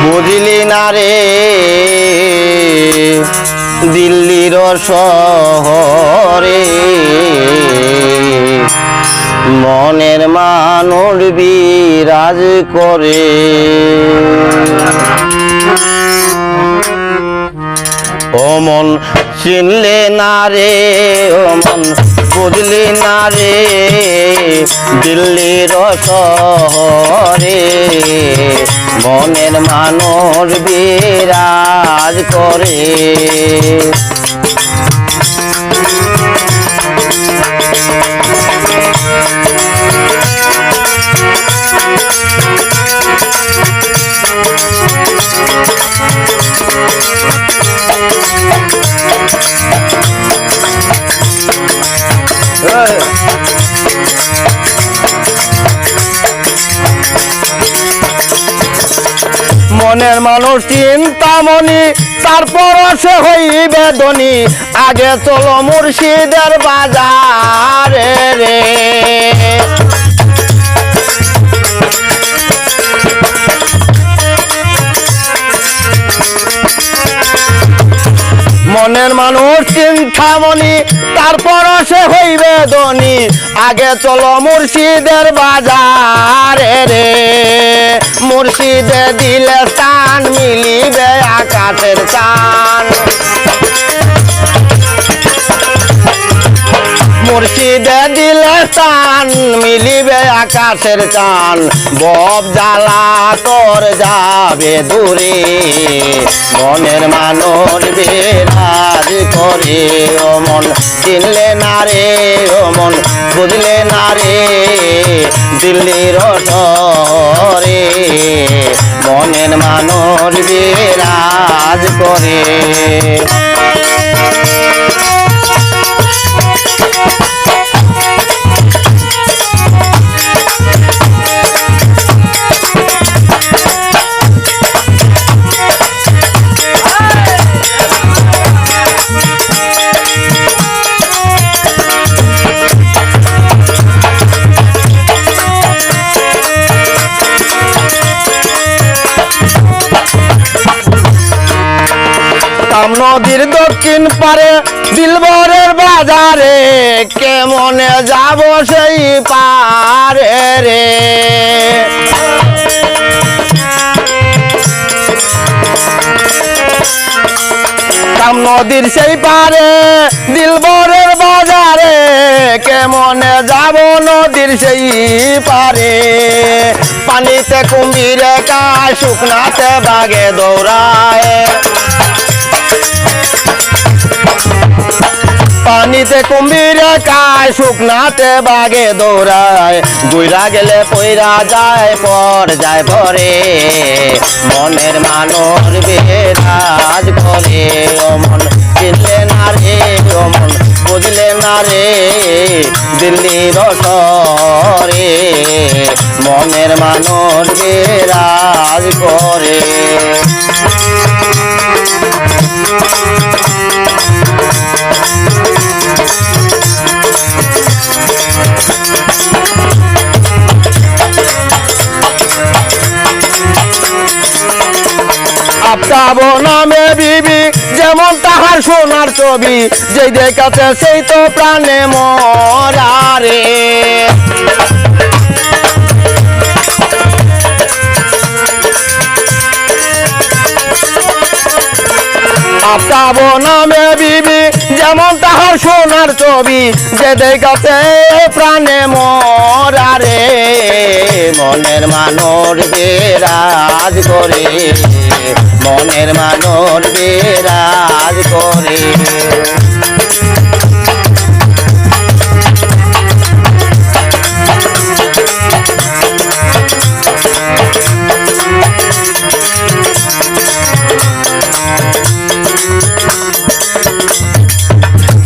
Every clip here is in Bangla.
বুঝলি না রে দিল্লির শহরে মনের মানুষ বিরাজ করে। ও মন চিনলে না রে, ও মন বুঝলি না রে দিল্লির শহরে মনের মানুষ বিরাজ করে। মনের মানুষ চিন্তামণি তারপর সে হইবে ধনী। আগে চলো মুর্শিদের বাজারে রে। মনের মানুষ চিন্তামণি তারপর সে হইবে ধনী। আগে চলো মুর্শিদের বাজারে রে। মুর্শিদে দিলে স্থান মিলিবে আকাশের চান। মুর্শিদে দিলে স্থান মিলিবে আকাশের চান। বব জ্বালা তোর যাবে দূরে মনের মানুষ বিরাজ করে। ও মন চিনলে না রে, ও মন বুঝলে না রে দিল্লির শহরে মনের মানুষ বিরাজ করে। নদীর দক্ষিণ পারে দিলবরের বাজারে কেমনে যাব সেই পারে রে। নদীর সেই পারে দিলবরের বাজারে কেমনে যাব নদীর সেই পারে। পানিতে কুম্ভীরে কায় শুকনাতে বাগে দৌড়ায়। পানিতে কুম্ভীরে কায় শুকনাতে বাগে দৌড়ায়। গুইরা গেলে পইরা যায় পর যায় পরে মনের মানুষ বিরাজ করে। ও মন চিনলে না রে, ও মন বুঝলে না রে দিল্লির শহরে মনের মানুষ বিরাজ করে। আফতাবো নামে বিবি যেমন তাহার সোনার ছবি। যেই দেখাতে সেই তো প্রাণে মরা রে। আফতাবো নামে বিবি যেমন তাহার সোনার ছবি। যে দেখাতে প্রাণে মরা রে মনের মানুষ বিরাজ করে। মনের মানুষ বিরাজ করে।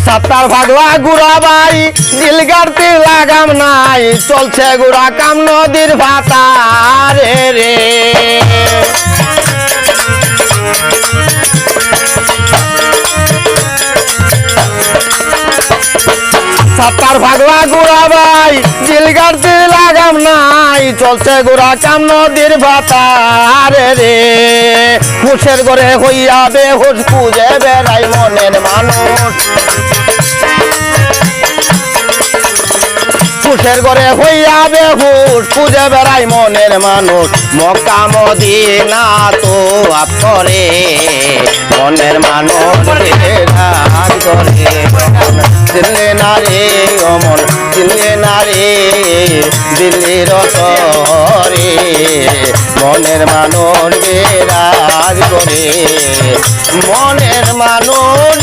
সাতার ভাগলা গুড়া বাই দিল গাড়তে লাগাম নাই। চলছে গুড়া কাম নদীর ভাতারে রে। সাতার ভাগবা গুড়া ভাই দিল গাড়তে লাগাম নাই চলছে গুড়া কাম নদীর ভাতারে রে হুশের ঘরে হইয়া বেহুশ খুঁজে বেড়াই মনের মানুষ হুশের ঘরে হইয়া বেহুশ খুঁজে বেড়াই মনের মানুষ মক্কা মদিনা তো আপ করে মনের মানুষ রাগ করে দিল্লি নারে অমন দিল্লি নারে দিল্লির তরে মনের মানুষ বিরাজ করে মনের মানুষ